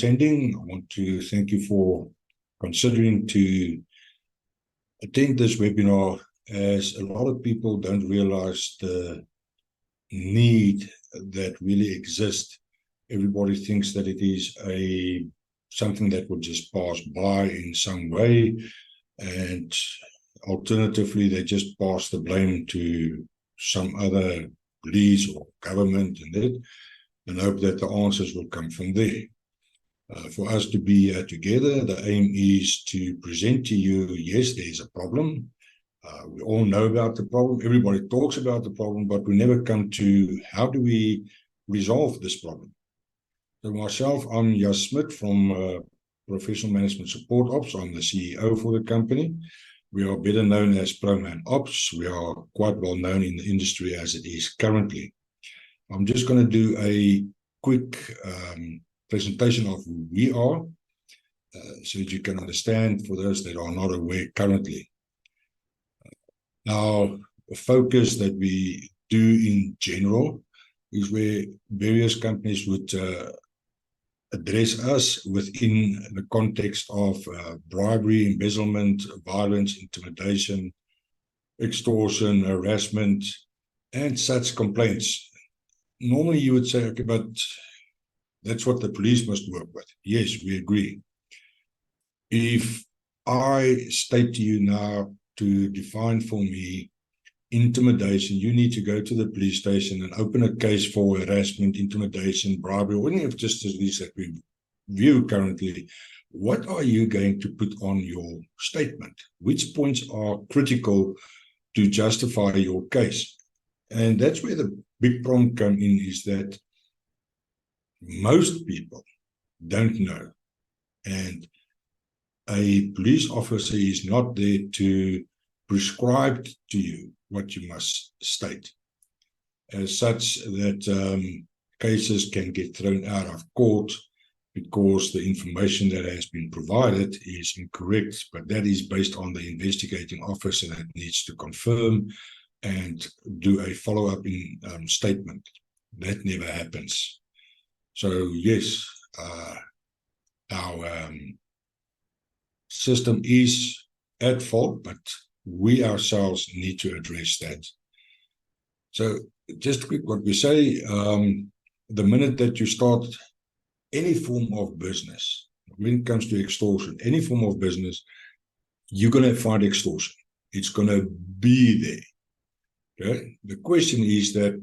attending. I want to thank you for considering to attend this webinar, as a lot of people don't realize the need that really exists. Everybody thinks that it is something that will just pass by in some way, and alternatively, they just pass the blame to some other police or government and hope that the answers will come from there. For us to be together, the aim is to present to you, yes, there's a problem. We all know about the problem. Everybody talks about the problem, but we never come to how do we resolve this problem. So myself, I'm Jas Smit from Professional Management Support Ops. I'm the CEO for the company. We are better known as ProMan Ops. We are quite well known in the industry as it is currently. I'm just going to do a quick presentation of who we are, so that you can understand for those that are not aware currently. Now, the focus that we do in general is where various companies would address us within the context of bribery, embezzlement, violence, intimidation, extortion, harassment, and such complaints. Normally you would say, okay, but that's what the police must work with. Yes, we agree. If I state to you now to define for me intimidation, you need to go to the police station and open a case for harassment, intimidation, bribery, or any of just these that we view currently. What are you going to put on your statement? Which points are critical to justify your case? And that's where the big problem comes in, is that most people don't know. And a police officer is not there to prescribe to you what you must state, as such that cases can get thrown out of court because the information that has been provided is incorrect, but that is based on the investigating officer that needs to confirm and do a follow-up in statement. That never happens. So yes, our system is at fault, but we ourselves need to address that. So just quick, what we say, the minute that you start any form of business, when it comes to extortion, any form of business, you're going to find extortion. It's going to be there. Okay? The question is that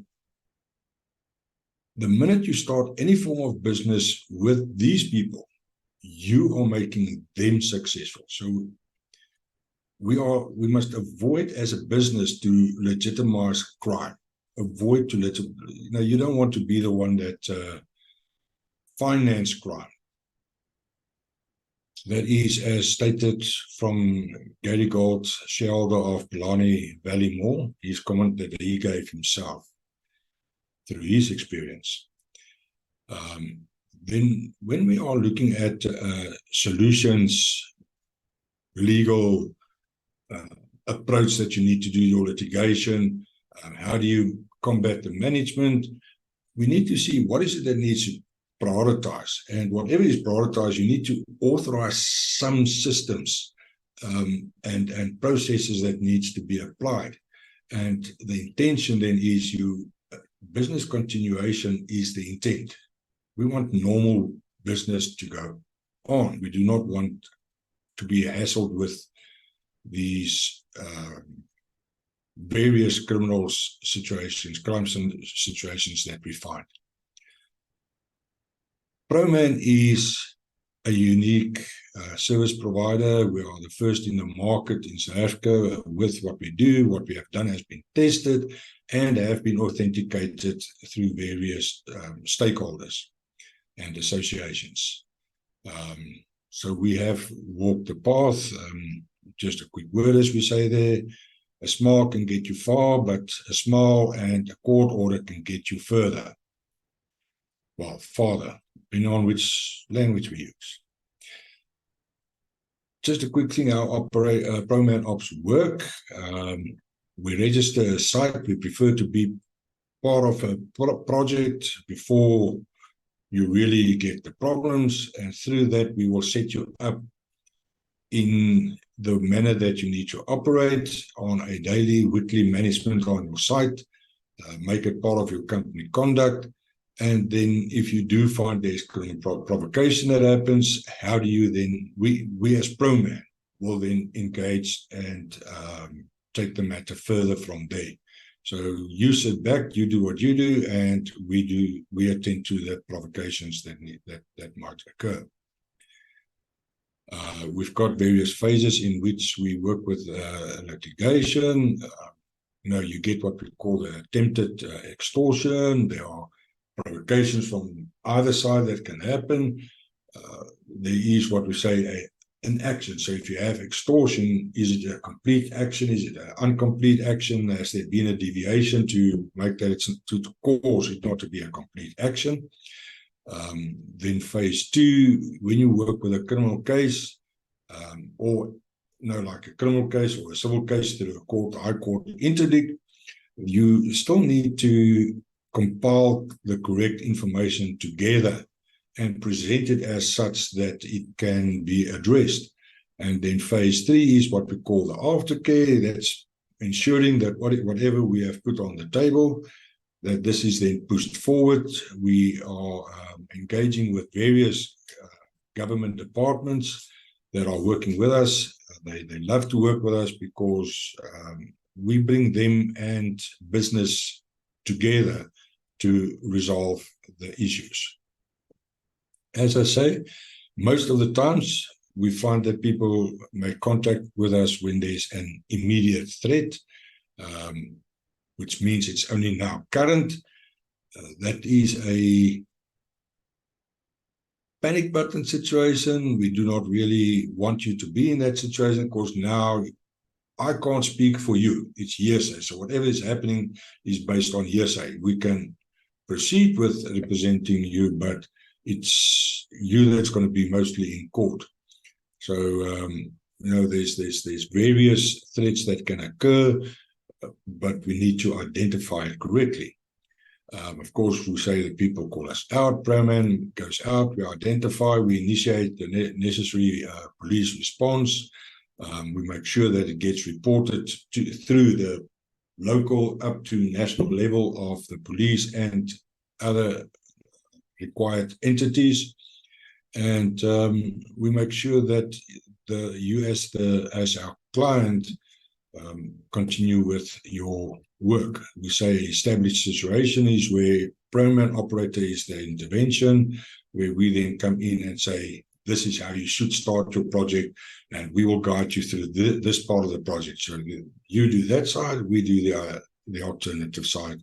the minute you start any form of business with these people, you are making them successful. So we must avoid as a business to legitimize crime. Avoid to you don't want to be the one that finance crime. That is, as stated from Gary Gold, shareholder of Bellani Valley Mall, his comment that he gave himself through his experience. Then when we are looking at solutions, legal approach that you need to do your litigation, how do you combat the management, we need to see what is it that needs to prioritize, and whatever is prioritized, you need to authorize some systems and processes that needs to be applied. And the intention then is business continuation is the intent. We want normal business to go on. We do not want to be hassled with these various crime situations that we find. ProMan is a unique service provider. We are the first in the market in South Africa with what we do. What we have done has been tested and have been authenticated through various stakeholders and associations. So we have walked the path. Just a quick word, as we say there, a smile can get you far, but a smile and a court order can get you further. Well, farther, depending on which language we use. Just a quick thing, how ProMan Ops work. We register a site. We prefer to be part of a project before you really get the problems, and through that we will set you up in the manner that you need to operate on a daily, weekly management on your site, make it part of your company conduct. And then if you do find there's provocation that happens, how do you then, we as ProMan will then engage and take the matter further from there. So you sit back, you do what you do, and we attend to the provocations that might occur. We've got various phases in which we work with litigation. You get what we call the attempted extortion. There are provocations from either side that can happen. There is what we say an action. So if you have extortion, is it a complete action? Is it an incomplete action? Has there been a deviation to make that it's to cause it not to be a complete action? Then phase two, when you work with a criminal case, like a criminal case or a civil case through a court, high court interdict, you still need to compile the correct information together and present it as such that it can be addressed. And then phase three is what we call the aftercare. That's ensuring that whatever we have put on the table, that this is then pushed forward. We are engaging with various government departments that are working with us. They love to work with us because we bring them and business together to resolve the issues. As I say, most of the times we find that people make contact with us when there's an immediate threat, which means it's only now current. That is a panic button situation. We do not really want you to be in that situation because now I can't speak for you. It's hearsay. So whatever is happening is based on hearsay. We can proceed with representing you, but it's you that's going to be mostly in court. So, there's various threats that can occur, but we need to identify it correctly. Of course, we say that people call us out, ProMan goes out, we identify, we initiate the necessary police response. We make sure that it gets reported through the local up to national level of the police and other required entities. And we make sure that you as our client continue with your work. We say established situation is where ProMan operator is the intervention, where we then come in and say, this is how you should start your project, and we will guide you through this part of the project. So you do that side, we do the alternative side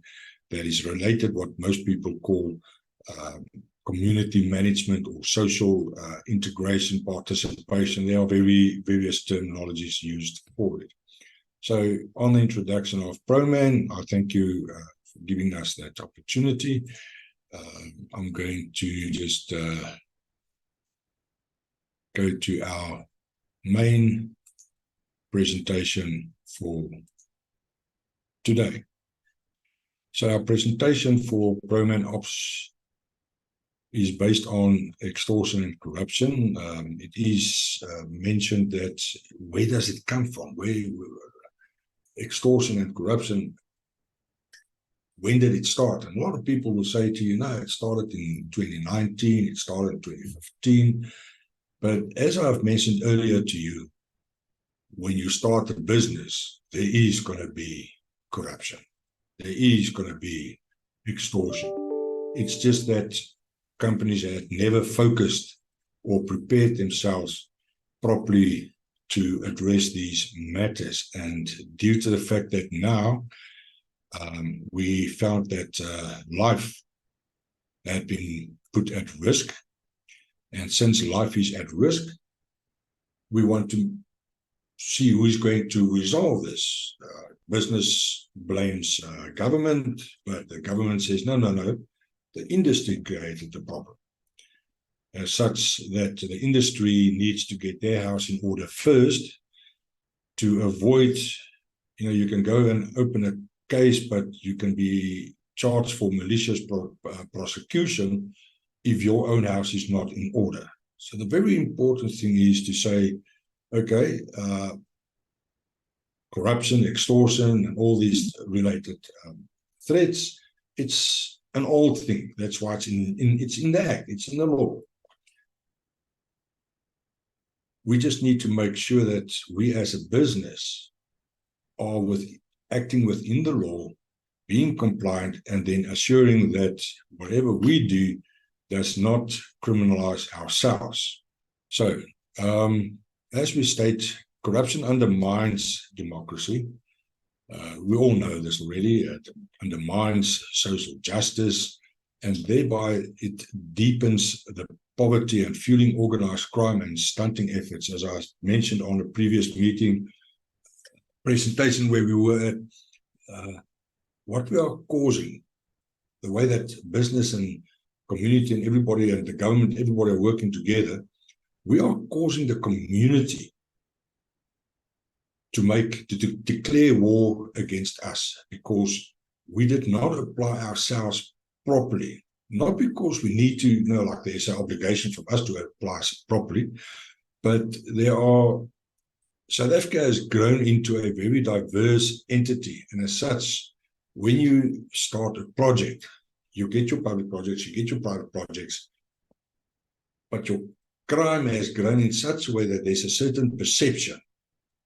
that is related, what most people call community management or social integration, participation. There are various terminologies used for it. So on the introduction of ProMan, I thank you for giving us that opportunity. I'm going to just go to our main presentation for today. So our presentation for ProMan Ops is based on extortion and corruption. It is mentioned that where does it come from? Where extortion and corruption, when did it start? And a lot of people will say to you, no, it started in 2019, it started in 2015. But as I've mentioned earlier to you, when you start a business, there is going to be corruption. There is going to be extortion. It's just that companies had never focused or prepared themselves properly to address these matters. And due to the fact that now we found that life had been put at risk, and since life is at risk, we want to see who is going to resolve this. Business blames government, but the government says, no, the industry created the problem. As such that the industry needs to get their house in order first to avoid, you can go and open a case, but you can be charged for malicious prosecution if your own house is not in order. So the very important thing is to say, okay, corruption, extortion, and all these related threats, it's an old thing. That's why it's in the act, it's in the law. We just need to make sure that we as a business are acting within the law, being compliant, and then assuring that whatever we do does not criminalize ourselves. So, as we state, corruption undermines democracy. We all know this already. It undermines social justice, and thereby it deepens the poverty and fueling organized crime and stunting efforts. As I mentioned on a previous presentation where we were at, what we are causing, the way that business and community and everybody and the government, everybody are working together, we are causing the community to declare war against us because we did not apply ourselves properly. Not because we need to, like there's an obligation from us to apply properly, but South Africa has grown into a very diverse entity, and as such, when you start a project, you get your public projects, you get your private projects, but your crime has grown in such a way that there's a certain perception,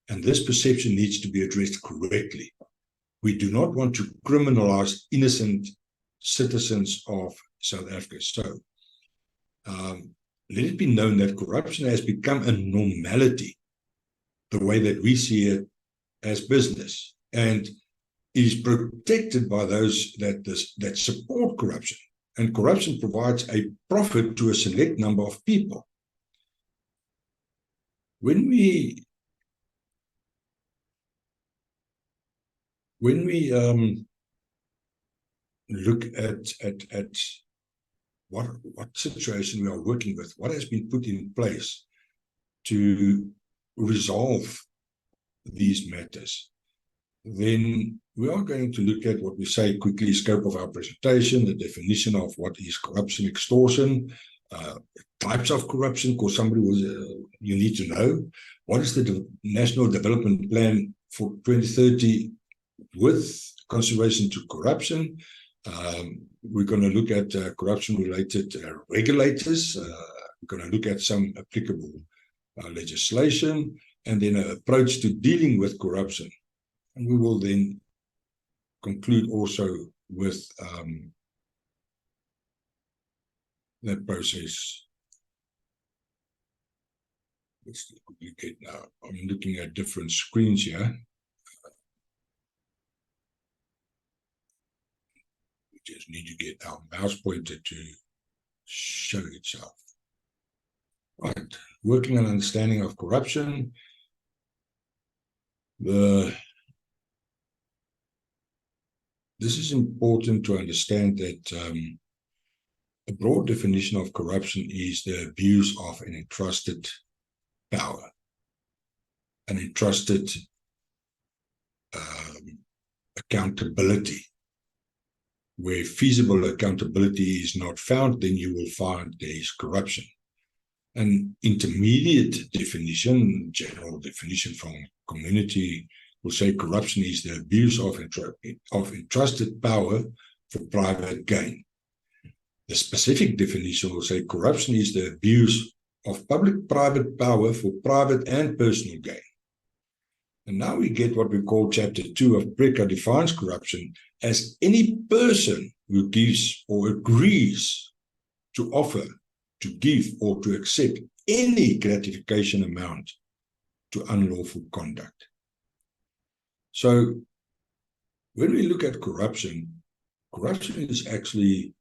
and this perception needs to be addressed correctly. We do not want to criminalize innocent citizens of South Africa. So let it be known that corruption has become a normality, the way that we see it as business, and is protected by those that support corruption. And corruption provides a profit to a select number of people. When we look at what situation we are working with, what has been put in place to resolve these matters, then we are going to look at what we say quickly, scope of our presentation, the definition of what is corruption, extortion, types of corruption, because somebody you need to know, what is the National Development Plan for 2030 with consideration to corruption. We're going to look at corruption-related regulators. We're going to look at some applicable legislation, and then an approach to dealing with corruption. And we will then conclude also with that process. Let's duplicate now. I'm looking at different screens here. We just need to get our mouse pointer to show itself. Right, working on understanding of corruption. This is important to understand that a broad definition of corruption is the abuse of an entrusted power, an entrusted accountability. Where feasible accountability is not found, then you will find there is corruption. An intermediate definition, general definition from community, will say corruption is the abuse of entrusted power for private gain. The specific definition will say corruption is the abuse of public-private power for private and personal gain. And now we get what we call Chapter 2 of PRECA defines corruption as any person who gives or agrees to offer, to give, or to accept any gratification amount to unlawful conduct. So when we look at corruption, corruption is actually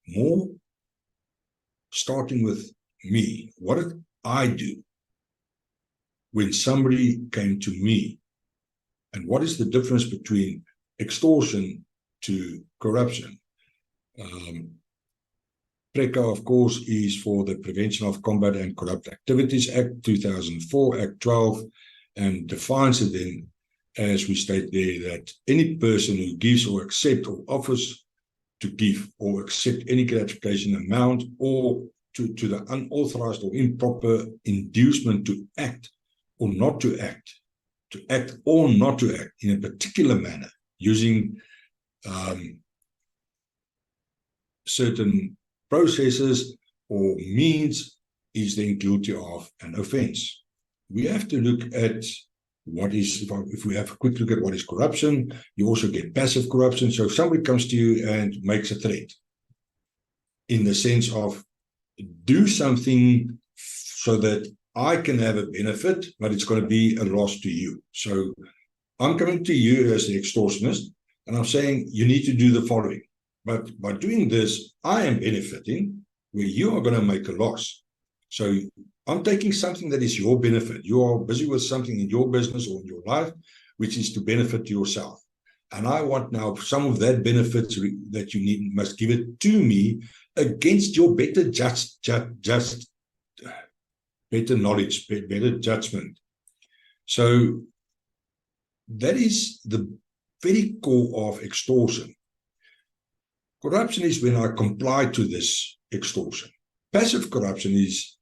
more starting with me. What did I do when somebody came to me? And what is the difference between extortion to corruption? PRECA, of course, is for the Prevention of Combat and Corrupt Activities Act 2004, Act 12, and defines it then, as we state there, that any person who gives or accepts or offers to give or accept any gratification amount, or to the unauthorized or improper inducement to act or not to act, to act or not to act in a particular manner using certain processes or means, is then guilty of an offense. We have to look at what is, if we have a quick look at what is corruption, you also get passive corruption. So if somebody comes to you and makes a threat in the sense of do something so that I can have a benefit, but it's going to be a loss to you. So I'm coming to you as the extortionist, and I'm saying you need to do the following. But by doing this, I am benefiting where you are going to make a loss. So I'm taking something that is your benefit. You are busy with something in your business or in your life, which is to benefit yourself. And I want now some of that benefit that you need, must give it to me against your better better knowledge, better judgment. So that is the very core of extortion. Corruption is when I comply to this extortion. Passive corruption is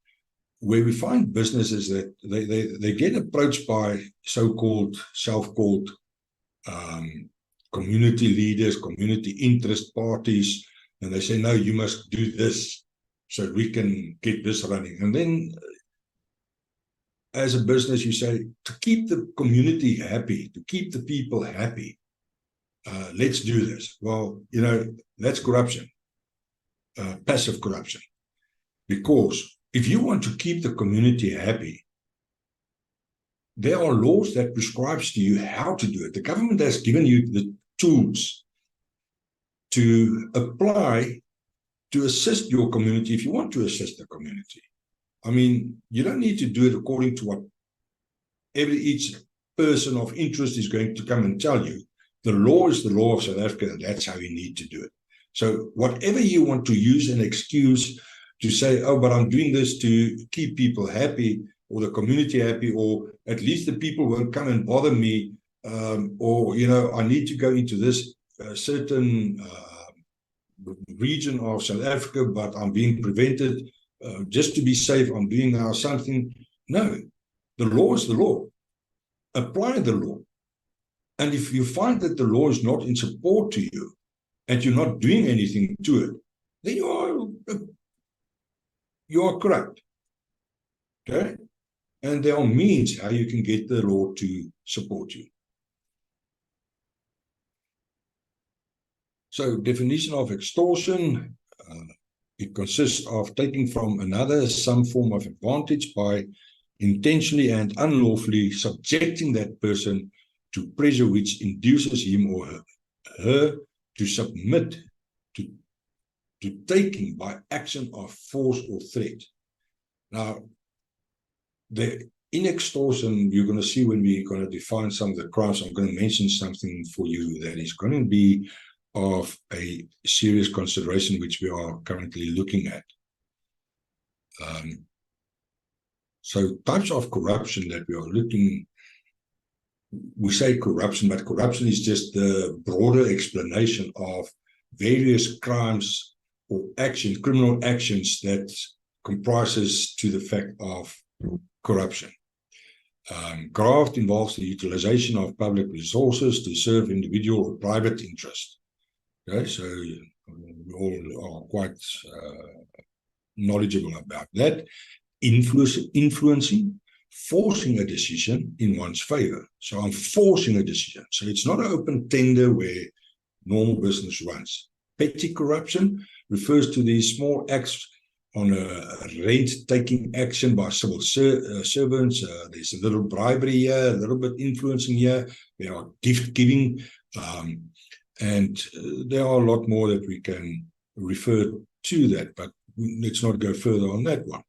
where we find businesses that they get approached by so-called, self-called community leaders, community interest parties, and they say, no, you must do this so we can get this running. And then as a business, you say, to keep the community happy, to keep the people happy, let's do this. Well, you know, that's corruption, passive corruption. Because if you want to keep the community happy, there are laws that prescribes to you how to do it. The government has given you the tools to apply to assist your community if you want to assist the community. I mean, you don't need to do it according to what each person of interest is going to come and tell you. The law is the law of South Africa, and that's how you need to do it. So whatever you want to use an excuse to say, oh, but I'm doing this to keep people happy or the community happy, or at least the people won't come and bother me, or, you know, I need to go into this certain region of South Africa, but I'm being prevented just to be safe. I'm doing now something. No, the law is the law. Apply the law. And if you find that the law is not in support to you and you're not doing anything to it, then you are corrupt. Okay? And there are means how you can get the law to support you. So, definition of extortion, it consists of taking from another some form of advantage by intentionally and unlawfully subjecting that person to pressure which induces him or her to submit to taking by action of force or threat. Now, in extortion, you're going to see when we're going to define some of the crimes, I'm going to mention something for you that is going to be of a serious consideration, which we are currently looking at. So types of corruption that we are looking, we say corruption, but corruption is just the broader explanation of various crimes or action, criminal actions that comprises to the fact of corruption. Graft involves the utilization of public resources to serve individual or private interest. Okay, so we all are quite knowledgeable about that. Influencing, forcing a decision in one's favor. So I'm forcing a decision. So it's not an open tender where normal business runs. Petty corruption refers to these small acts on a rent-taking action by civil servants. There's a little bribery here, a little bit influencing here. There are gift-giving, and there are a lot more that we can refer to that, but let's not go further on that one.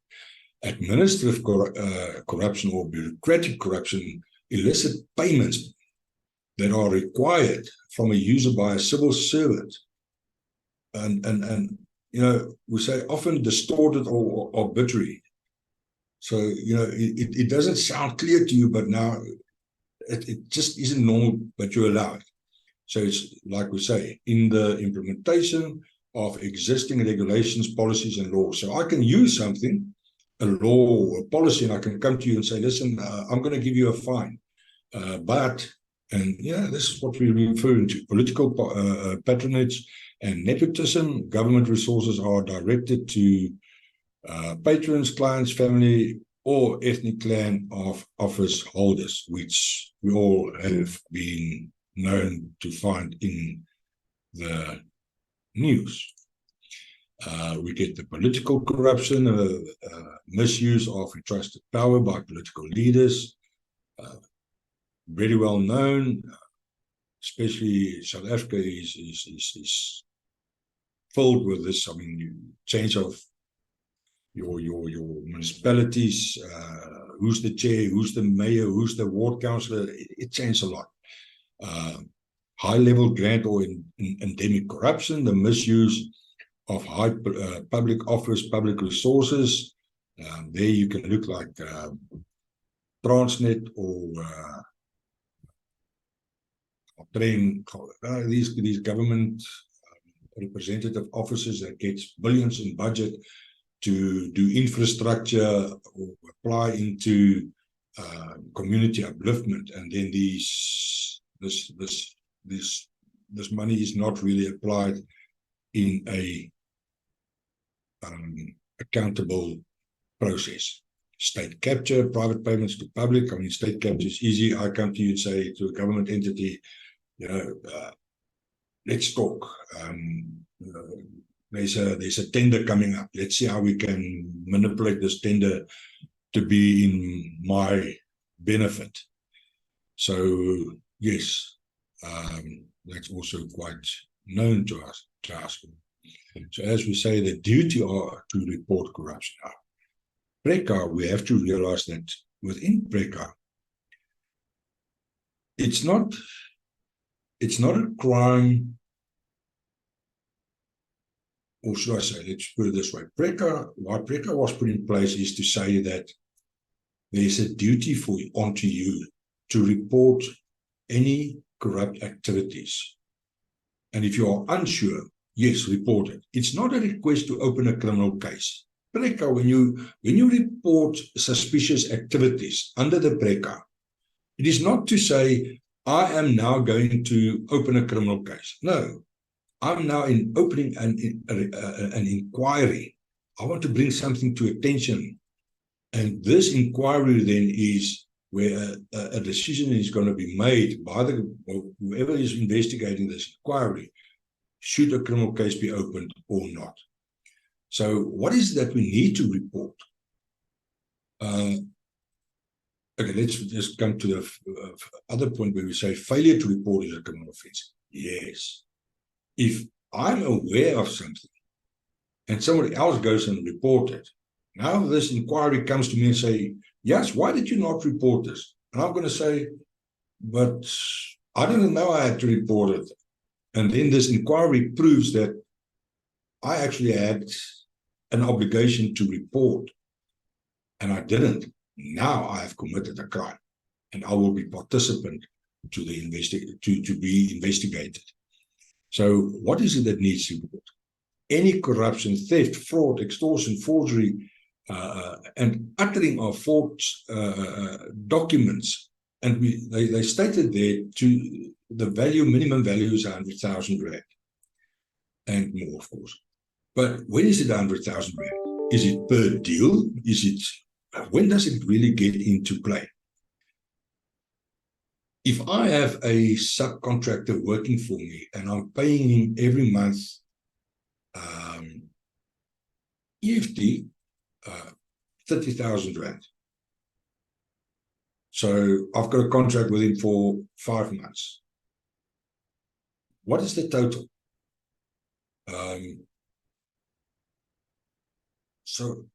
Administrative corruption or bureaucratic corruption elicit payments that are required from a user by a civil servant. And you know, we say often distorted or arbitrary. So, you know, it doesn't sound clear to you, but now it just isn't normal, but you allow it. So it's like we say, in the implementation of existing regulations, policies, and laws. So I can use something, a law or a policy, and I can come to you and say, listen, I'm going to give you a fine. And this is what we're referring to, political patronage and nepotism. Government resources are directed to patrons, clients, family, or ethnic clan of office holders, which we all have been known to find in the news. We get the political corruption, misuse of entrusted power by political leaders, very well known, especially South Africa is filled with this. I mean, change of your municipalities, who's the chair, who's the mayor, who's the ward councillor, it changed a lot. High-level grant or endemic corruption, the misuse of high public office, public resources. There you can look like Transnet or these government representative offices that gets billions in budget to do infrastructure or apply into community upliftment, and then this money is not really applied in a accountable process. State capture, private payments to public. I mean, state capture is easy. I come to you and say to a government entity, let's talk. There's a tender coming up. Let's see how we can manipulate this tender to be in my benefit. So yes, that's also quite known to us. So as we say, the duty are to report corruption. Now, PRECA, we have to realize that within PRECA, it's not a crime, or should I say, let's put it this way, why PRECA was put in place is to say that there's a duty onto you to report any corrupt activities. And if you are unsure, yes, report it. It's not a request to open a criminal case. PRECA, when you report suspicious activities under the PRECA, it is not to say, I am now going to open a criminal case. No, I'm now opening an inquiry. I want to bring something to attention. And this inquiry then is where a decision is going to be made by whoever is investigating this inquiry. Should a criminal case be opened or not? So what is it that we need to report? Okay, let's just come to the other point where we say failure to report is a criminal offense. Yes. If I'm aware of something and somebody else goes and reports it, now this inquiry comes to me and say, yes, why did you not report this? And I'm going to say, but I didn't know I had to report it. And then this inquiry proves that I actually had an obligation to report and I didn't. Now I have committed a crime and I will be participant to be investigated. So what is it that needs to be reported? Any corruption, theft, fraud, extortion, forgery, and uttering of false documents. And they stated there to the minimum value is 100,000 rand and more, of course. But when is it 100,000 rand? Is it per deal? When does it really get into play? If I have a subcontractor working for me and I'm paying him every month EFT 30,000 rand. So I've got a contract with him for 5 months. What is the total? So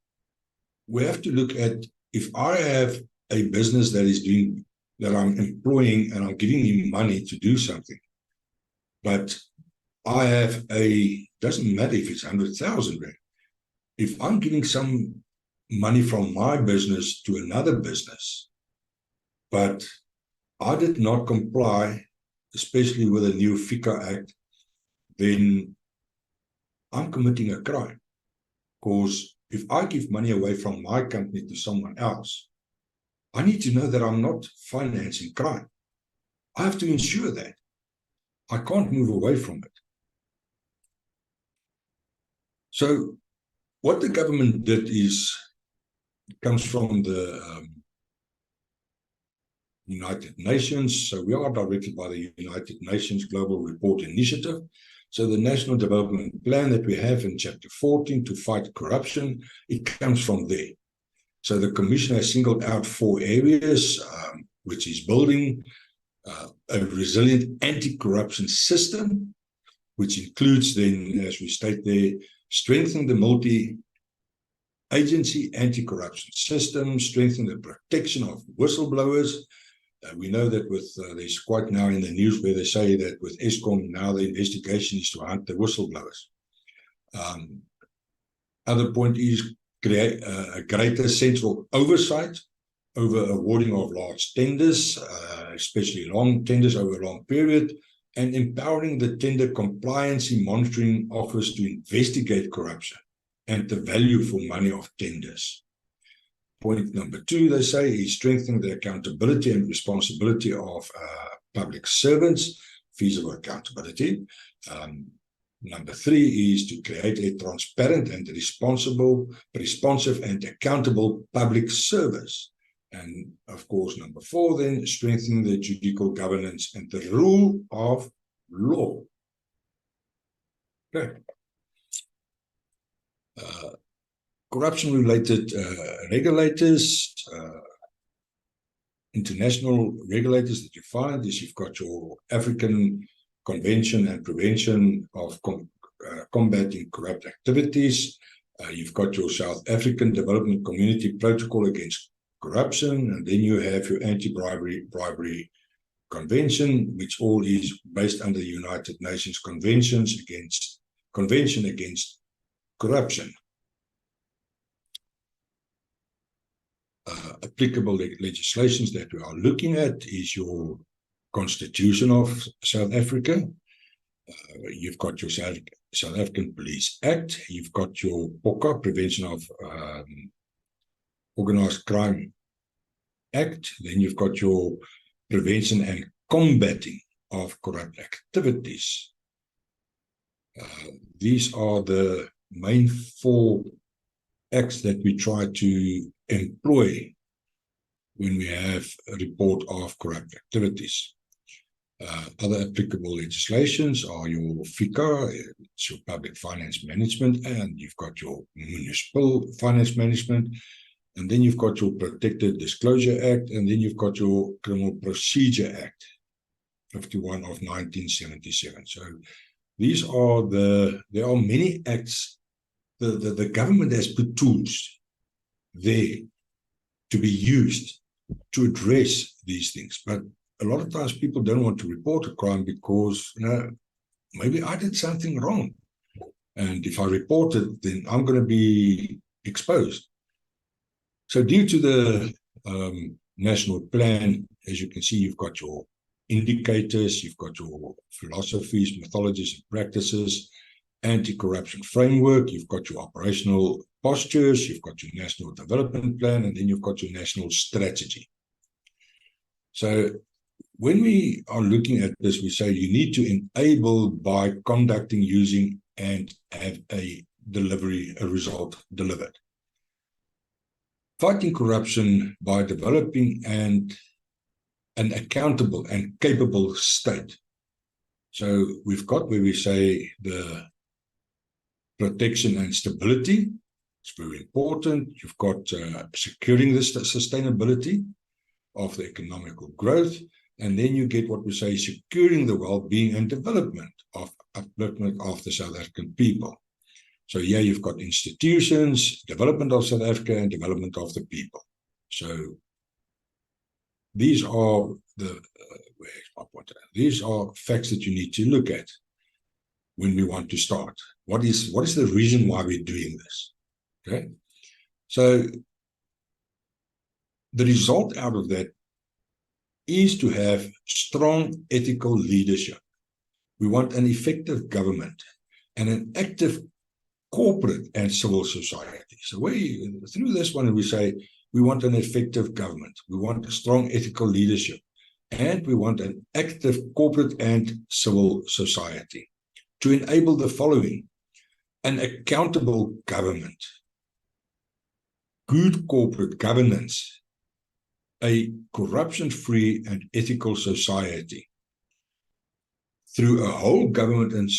we have to look at, if I have a business that I'm employing and I'm giving him money to do something, but I have doesn't matter if it's 100,000 rand. If I'm giving some money from my business to another business, but I did not comply especially with a new FICA Act, then I'm committing a crime. Because if I give money away from my company to someone else, I need to know that I'm not financing crime. I have to ensure that. I can't move away from it. So what the government did is, it comes from the United Nations. So we are directed by the United Nations Global Report Initiative. So the National Development Plan that we have in Chapter 14 to fight corruption, it comes from there. So the Commission has singled out 4 areas, which is building a resilient anti-corruption system, which includes then, as we state there, strengthen the multi-agency anti-corruption system, strengthen the protection of whistleblowers. We know that with, there's quite now in the news where they say that with Eskom, now the investigation is to hunt the whistleblowers. Other point is create a greater central oversight over awarding of large tenders, especially long tenders over a long period, and empowering the tender compliance monitoring office to investigate corruption and the value for money of tenders. Point number 2, they say, is strengthening the accountability and responsibility of public servants, feasible accountability. Number 3 is to create a transparent and responsive and accountable public service. And of course, number 4, then strengthening the judicial governance and the rule of law. Okay. Corruption-related regulators, international regulators that you find is you've got your African Convention and Prevention of Combating Corrupt Activities. You've got your South African Development Community Protocol Against Corruption, and then you have your Anti-Bribery Convention, which all is based under the United Nations Convention Against Corruption. Applicable legislations that we are looking at is your Constitution of South Africa. You've got your South African Police Act. You've got your POCA, Prevention of Organized Crime Act. Then you've got your Prevention and Combating of Corrupt Activities. These are the main 4 acts that we try to employ when we have a report of corrupt activities. Other applicable legislations are your FICA, it's your Public Finance Management, and you've got your Municipal Finance Management, and then you've got your Protected Disclosure Act, and then you've got your Criminal Procedure Act, 51 of 1977. So these are there are many acts. The government has put tools there to be used to address these things. But a lot of times people don't want to report a crime because, maybe I did something wrong. And if I report it, then I'm going to be exposed. So due to the national plan, as you can see, you've got your indicators, you've got your philosophies, methodologies, and practices, anti-corruption framework, you've got your operational postures, you've got your national development plan, and then you've got your national strategy. So when we are looking at this, we say you need to enable by conducting, using, and have a result delivered. Fighting corruption by developing an accountable and capable state. So we've got where we say the protection and stability. It's very important. You've got securing the sustainability of the economical growth, and then you get what we say securing the well-being and development of the South African people. So here you've got institutions, development of South Africa, and development of the people. So these are where's my pointer? These are facts that you need to look at when we want to start. What is the reason why we're doing this? Okay, so the result out of that is to have strong ethical leadership. We want an effective government and an active corporate and civil society. So through this one, we say we want an effective government, we want a strong ethical leadership, and we want an active corporate and civil society to enable the following: an accountable government, good corporate governance, a corruption-free and ethical society. Through a whole government and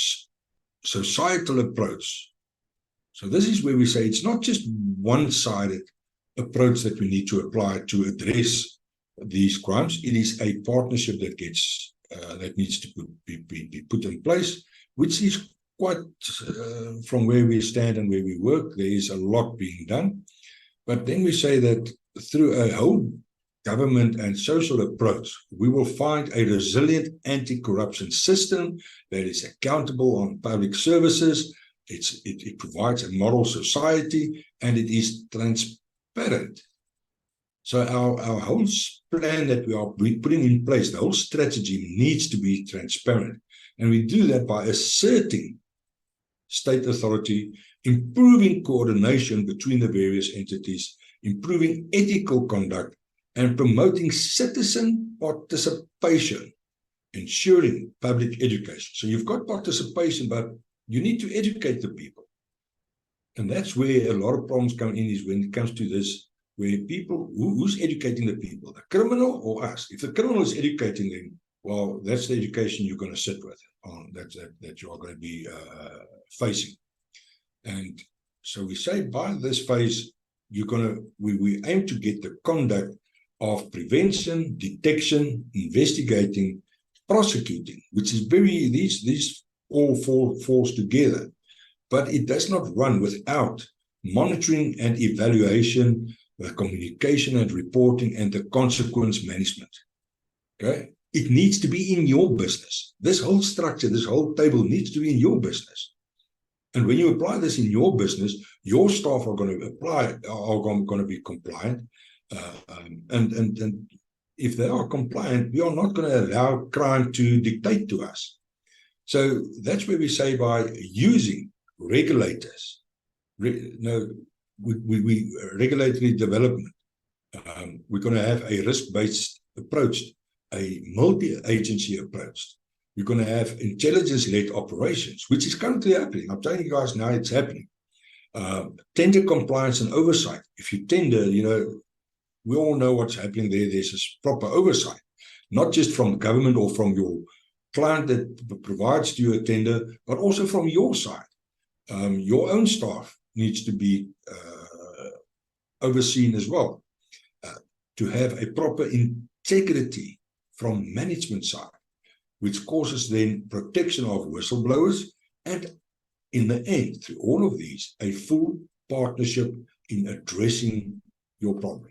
societal approach. So this is where we say it's not just one-sided approach that we need to apply to address these crimes. It is a partnership that needs to be put in place, which is quite from where we stand and where we work. There is a lot being done, but then we say that through a whole government and social approach, we will find a resilient anti-corruption system that is accountable on public services. It provides a moral society, and it is transparent. So our whole plan that we are putting in place, the whole strategy needs to be transparent. And we do that by asserting state authority, improving coordination between the various entities, improving ethical conduct, and promoting citizen participation, ensuring public education. So you've got participation, but you need to educate the people. And that's where a lot of problems come in, is when it comes to this, where people, who's educating the people, the criminal or us? If the criminal is educating them, well, that's the education you're going to sit with, that you are going to be facing. And so we say by this phase, we aim to get the conduct of prevention, detection, investigating, prosecuting, which is these all falls together, but it does not run without monitoring and evaluation, the communication and reporting, and the consequence management. Okay, it needs to be in your business. This whole structure, this whole table needs to be in your business. And when you apply this in your business, your staff are going to be compliant. And if they are compliant, we are not going to allow crime to dictate to us. So that's where we say, by using regulators, regulatory development, we're going to have a risk-based approach, a multi-agency approach. We're going to have intelligence-led operations, which is currently happening. I'm telling you guys now, it's happening. Tender compliance and oversight. If you tender, we all know what's happening there. There's this proper oversight, not just from government or from your client that provides to you a tender, but also from your side. Your own staff needs to be overseen as well, to have a proper integrity from management side, which causes then protection of whistleblowers, and in the end, through all of these, a full partnership in addressing your problem.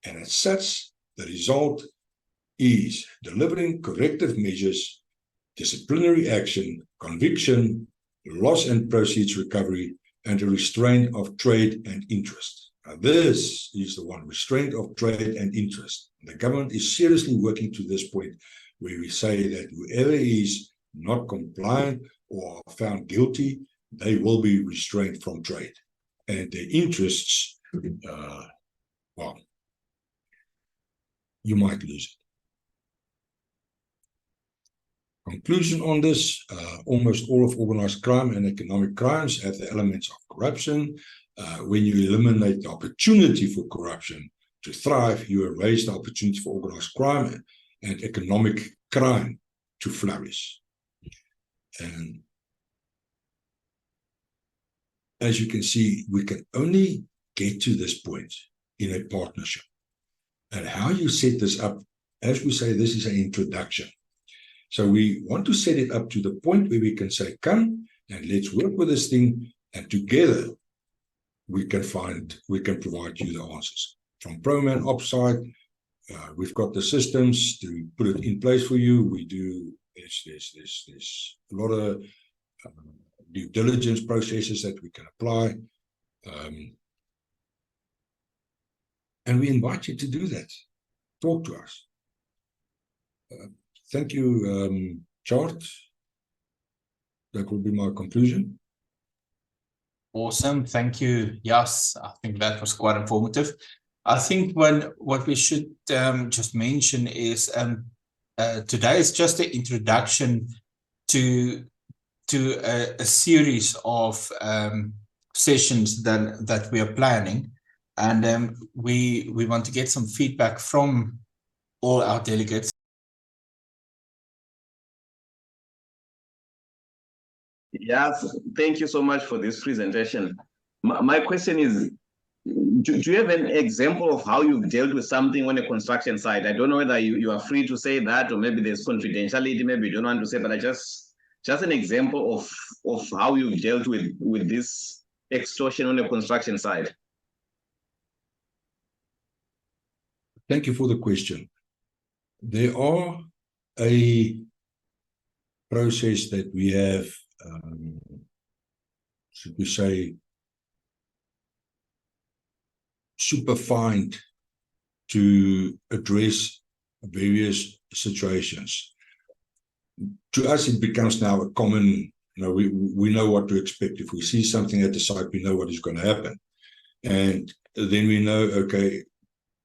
And as such, the result is delivering corrective measures, disciplinary action, conviction, loss and proceeds recovery, and a restraint of trade and interest. Now, this is the one, restraint of trade and interest. The government is seriously working to this point, where we say that whoever is not compliant or found guilty, they will be restrained from trade. And their interests, well, you might lose it. Conclusion on this, almost all of organized crime and economic crimes have the elements of corruption. When you eliminate the opportunity for corruption to thrive, you erase the opportunity for organized crime and economic crime to flourish. And as you can see, we can only get to this point in a partnership. And how you set this up, as we say, this is an introduction. So we want to set it up to the point where we can say, come and let's work with this thing, and together we can provide you the answers. From ProMan Ops side, we've got the systems to put it in place for you. We do, there's a lot of due diligence processes that we can apply. And we invite you to do that. Talk to us. Thank you, Chart. That will be my conclusion. Awesome. Thank you, Jas. I think that was quite informative. I think what we should just mention is today is just an introduction to a series of sessions that we are planning, and we want to get some feedback from all our delegates. Yes, thank you so much for this presentation. My question is, do you have an example of how you've dealt with something on a construction site? I don't know whether you are free to say that, or maybe there's confidentiality, maybe you don't want to say, but I just an example of how you've dealt with this extortion on a construction site. Thank you for the question. There are a process that we have, should we say, superfined to address various situations. To us, it becomes now a common, we know what to expect. If we see something at the site, we know what is going to happen. And then we know, okay,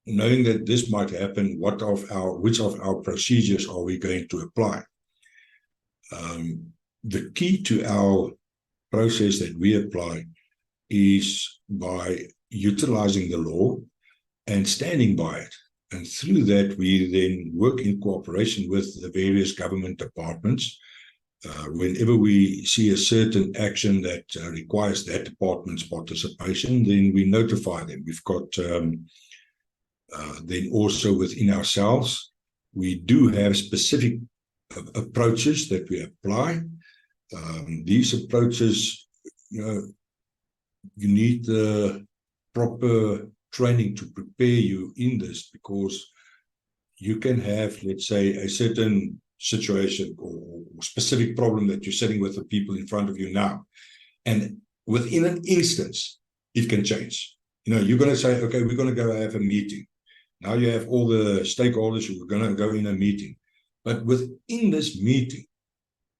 knowing that this might happen, which of our procedures are we going to apply? The key to our process that we apply is by utilizing the law and standing by it. And through that, we then work in cooperation with the various government departments. Whenever we see a certain action that requires that department's participation, then we notify them. We've got then also within ourselves, we do have specific approaches that we apply. These approaches, you need the proper training to prepare you in this, because you can have, let's say, a certain situation or specific problem that you're sitting with the people in front of you now, and within an instance it can change. You're going to say, okay, we're going to go have a meeting. Now you have all the stakeholders who are going to go in a meeting, but within this meeting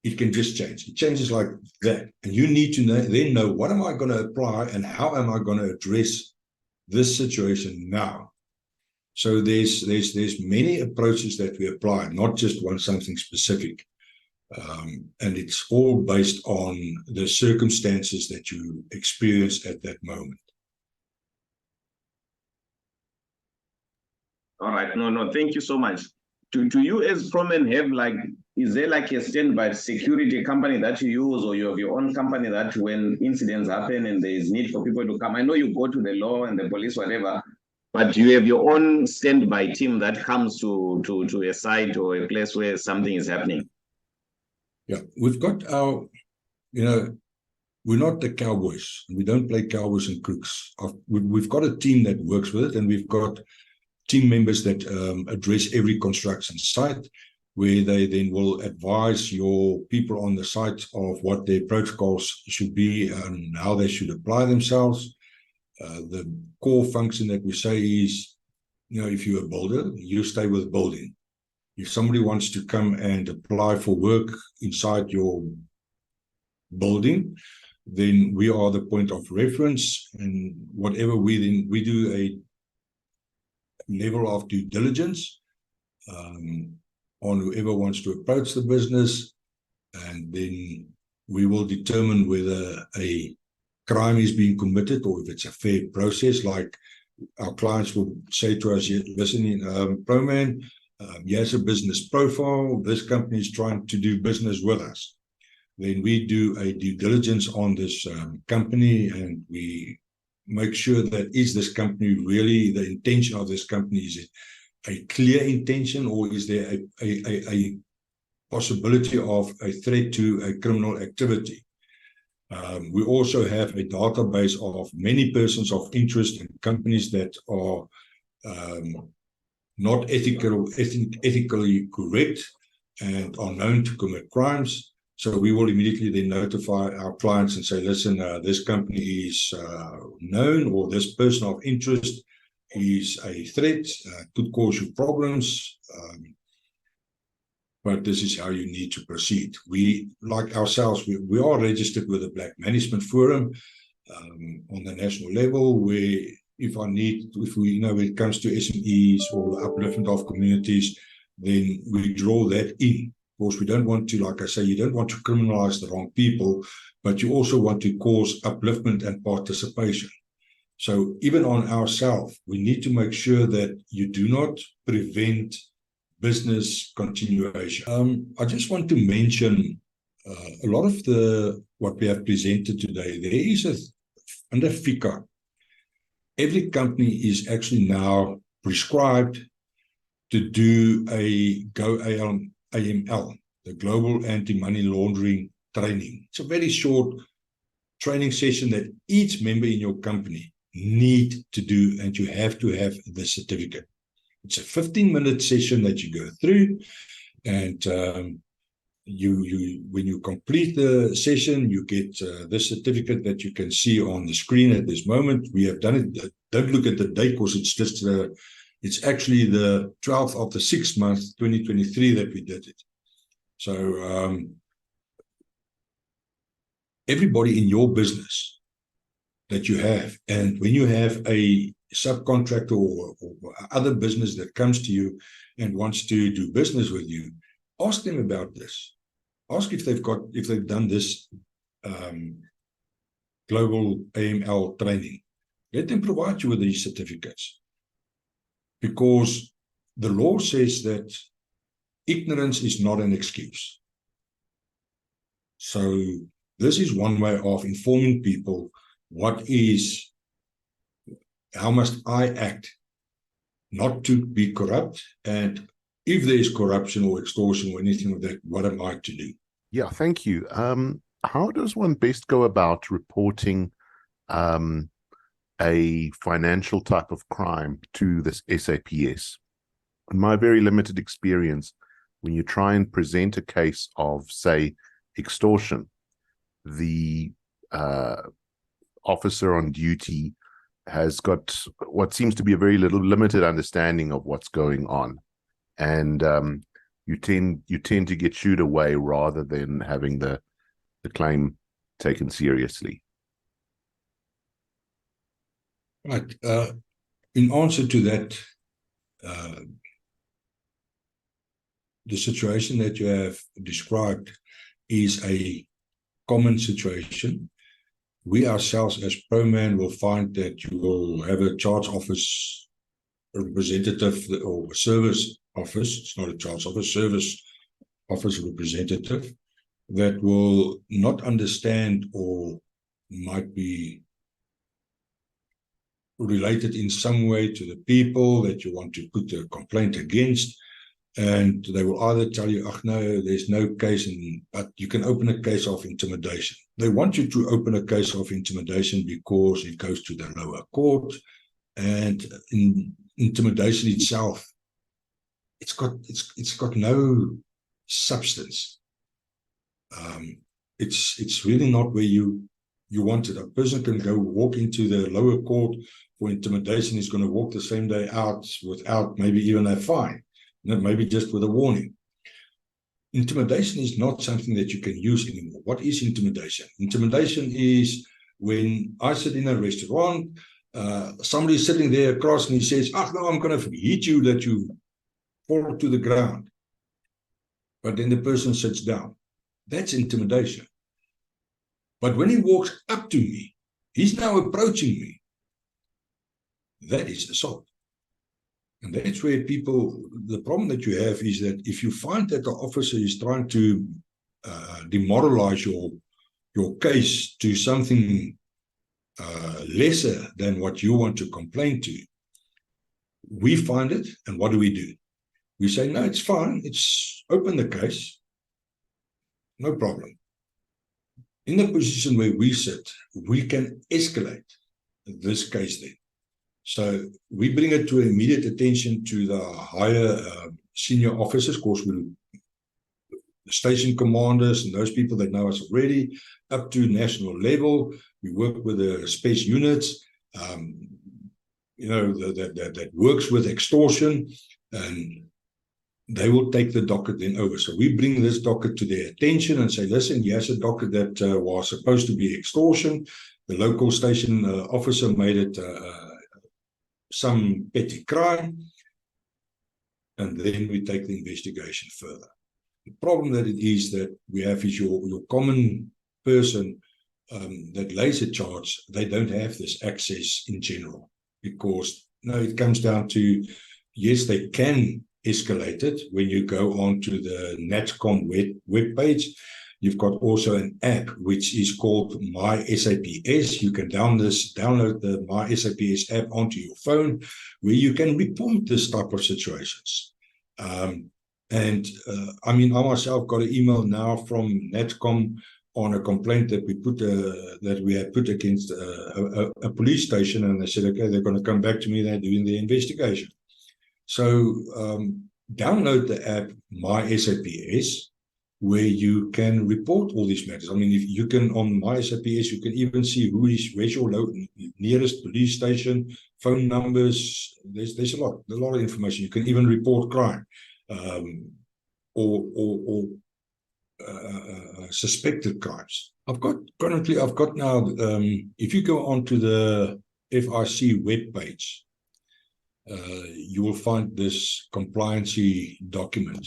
it can just change. It changes like that, and you need to then know, what am I going to apply and how am I going to address this situation now? So there's many approaches that we apply, not just something specific, and it's all based on the circumstances that you experience at that moment. All right, no, thank you so much. Do you as Promen have is there a standby security company that you use, or you have your own company that when incidents happen and there is need for people to come? I know you go to the law and the police, whatever, but do you have your own standby team that comes to a site or a place where something is happening? Yeah, we've got our, we're not the cowboys. We don't play cowboys and crooks. We've got a team that works with it, and we've got team members that address every construction site, where they then will advise your people on the site of what their protocols should be and how they should apply themselves. The core function that we say is, if you're a builder, you stay with building. If somebody wants to come and apply for work inside your building, then we are the point of reference, and whatever we do a level of due diligence on whoever wants to approach the business, and then we will determine whether a crime is being committed or if it's a fair process. Like our clients will say to us, listen, Proman, here's a business profile, this company is trying to do business with us. Then we do a due diligence on this company, and we make sure that is this company really, the intention of this company, is it a clear intention, or is there a possibility of a threat to a criminal activity? We also have a database of many persons of interest and companies that are not ethically correct and are known to commit crimes. So we will immediately then notify our clients and say, listen, this company is known, or this person of interest is a threat, could cause you problems. but this is how you need to proceed. We, like ourselves, we are registered with the Black Management Forum on the national level, where if we when it comes to SMEs or the upliftment of communities, then we draw that in. Of course, we don't want to, like I say, you don't want to criminalize the wrong people, but you also want to cause upliftment and participation. So even on ourselves, we need to make sure that you do not prevent business continuation. I just want to mention a lot of what we have presented today. There is under FICA, every company is actually now prescribed to do a AML, the Global Anti-Money Laundering training. It's a very short training session that each member in your company need to do, and you have to have the certificate. It's a 15-minute session that you go through, and when you complete the session, you get the certificate that you can see on the screen at this moment. We have done it. Don't look at the date, because it's just it's actually the 12th of the 6th month, 2023, that we did it. So everybody in your business that you have, and when you have a subcontractor or other business that comes to you and wants to do business with you, ask them about this. Ask if they've done this global AML training. Let them provide you with these certificates, because the law says that ignorance is not an excuse. So this is one way of informing people how must I act not to be corrupt, and if there is corruption or extortion or anything like that, what am I to do? Yeah, thank you. How does one best go about reporting a financial type of crime to this SAPS? In my very limited experience, when you try and present a case of, say, extortion, the officer on duty has got what seems to be a very limited understanding of what's going on, and you tend to get shooed away rather than having the claim taken seriously. Right. In answer to that, the situation that you have described is a common situation. We ourselves as ProMan will find that you will have a charge office representative or service office, it's not a charge office, service office representative, that will not understand or might be related in some way to the people that you want to put a complaint against. And they will either tell you, no, there's no case, but you can open a case of intimidation. They want you to open a case of intimidation because it goes to the lower court, and in intimidation itself, it's got no substance. It's really not where you want it. A person can go walk into the lower court for intimidation, is going to walk the same day out without maybe even a fine. Maybe just with a warning. Intimidation is not something that you can use anymore. What is intimidation? Intimidation is when I sit in a restaurant, somebody is sitting there across and he says, no, I'm going to hit you that you fall to the ground. But then the person sits down. That's intimidation. But when he walks up to me, he's now approaching me. That is assault. And that's where the problem that you have is that if you find that the officer is trying to demoralize your case to something lesser than what you want to complain to, we find it, and what do? We say, no, it's fine, it's open the case, no problem. In the position where we sit, we can escalate this case then. So we bring it to immediate attention to the higher senior officers, of course, the station commanders and those people that know us already, up to national level. We work with the space units, that works with extortion, and they will take the docket then over. So we bring this docket to their attention and say, listen, here's a docket that was supposed to be extortion. The local station officer made it some petty crime. And then we take the investigation further. The problem that it is that we have is your common person that lays a charge, they don't have this access in general. Because it comes down to, yes, they can escalate it when you go on to the NatCom web page. You've got also an app which is called My SAPS. You can download the My SAPS app onto your phone, where you can report this type of situations. I mean, I myself got an email now from NatCom on a complaint that we had put against a police station, and they said, okay, they're going to come back to me. They're doing the investigation. So download the app My SAPS, where you can report all these matters. I mean, if you can, on My SAPS, you can even see where's your nearest police station, phone numbers. There's a lot of information. You can even report crime or suspected crimes. I've got now, if you go onto the FIC web page, you will find this compliancy document.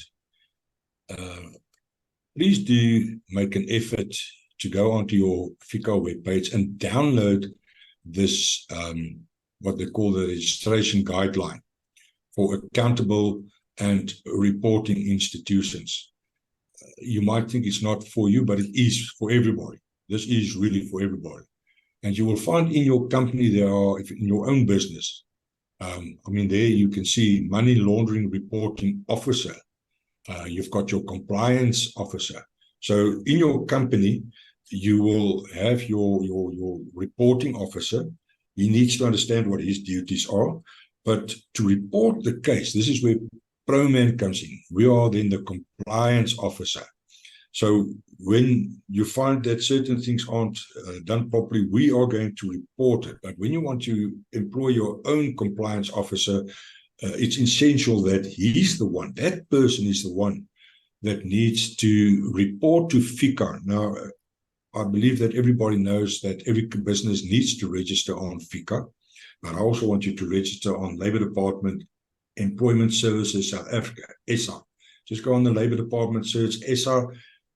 Please do make an effort to go onto your FICA web page and download this, what they call the registration guideline for accountable and reporting institutions. You might think it's not for you, but it is for everybody. This is really for everybody. And you will find in your company, in your own business, I mean, there you can see money laundering reporting officer. You've got your compliance officer. So in your company, you will have your reporting officer. He needs to understand what his duties are. But to report the case, this is where ProMan comes in. We are then the compliance officer. So when you find that certain things aren't done properly, we are going to report it. But when you want to employ your own compliance officer, it's essential that that person is the one that needs to report to FICA. Now, I believe that everybody knows that every business needs to register on FICA, but I also want you to register on Labour Department, Employment Services South Africa, ESSA. Just go on the Labour Department, search ESSA,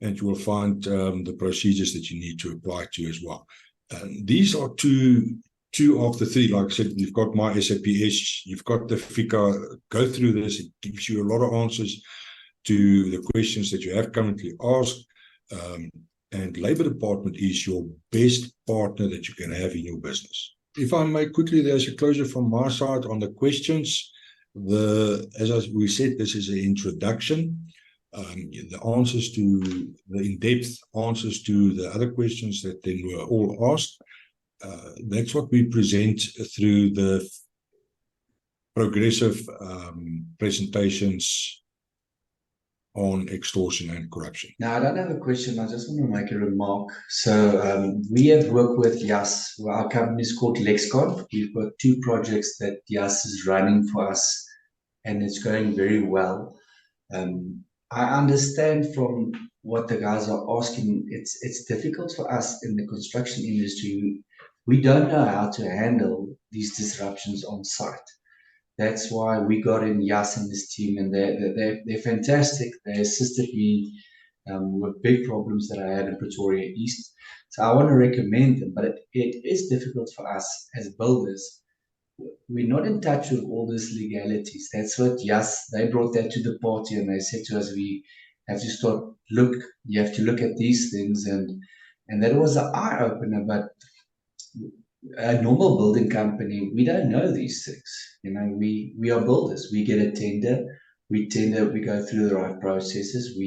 and you will find the procedures that you need to apply to as well. These are two of the three. Like I said, you've got My SAPS, you've got the FICA. Go through this. It gives you a lot of answers to the questions that you have currently asked. And Labour Department is your best partner that you can have in your business. If I may quickly, there's a closure from my side on the questions. As we said, this is an introduction. The answers to the in-depth answers to the other questions that then were all asked. That's what we present through the progressive presentations on extortion and corruption. Now, I don't have a question. I just want to make a remark. So we have worked with YAS. Our company is called LexCon. We've got 2 projects that YAS is running for us, and it's going very well. I understand from what the guys are asking, it's difficult for us in the construction industry. We don't know how to handle these disruptions on site. That's why we got in Yas and his team, and they're fantastic. They assisted me with big problems that I had in Pretoria East. So I want to recommend them, but it is difficult for us as builders. We're not in touch with all these legalities. That's what Yas, they brought that to the party, and they said to us, we have to you have to look at these things, and that was an eye-opener. But a normal building company, we don't know these things. You know, we are builders. We get a tender, we go through the right processes,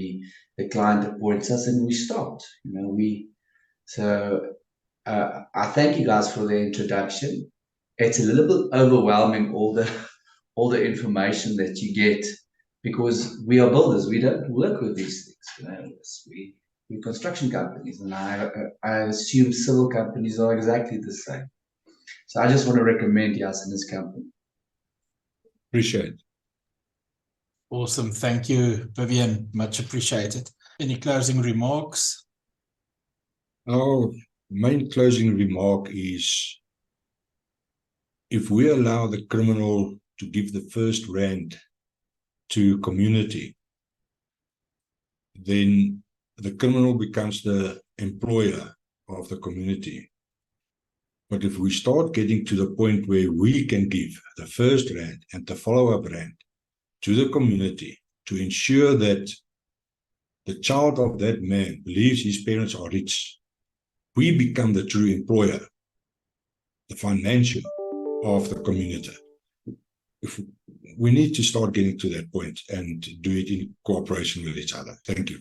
the client appoints us, and we start. You know, I thank you guys for the introduction. It's a little bit overwhelming, all the information that you get, because we are builders. We don't work with these things. You know, we're construction companies, and I assume civil companies are exactly the same. So I just want to recommend Yas and his company. Appreciate it. Awesome. Thank you, Vivian. Much appreciated. Any closing remarks? Our main closing remark is, if we allow the criminal to give the first rand to community, then the criminal becomes the employer of the community. But if we start getting to the point where we can give the first rand and the follow-up rand to the community to ensure that the child of that man believes his parents are rich, we become the true employer, the financial of the community. If we need to start getting to that point and do it in cooperation with each other. Thank you.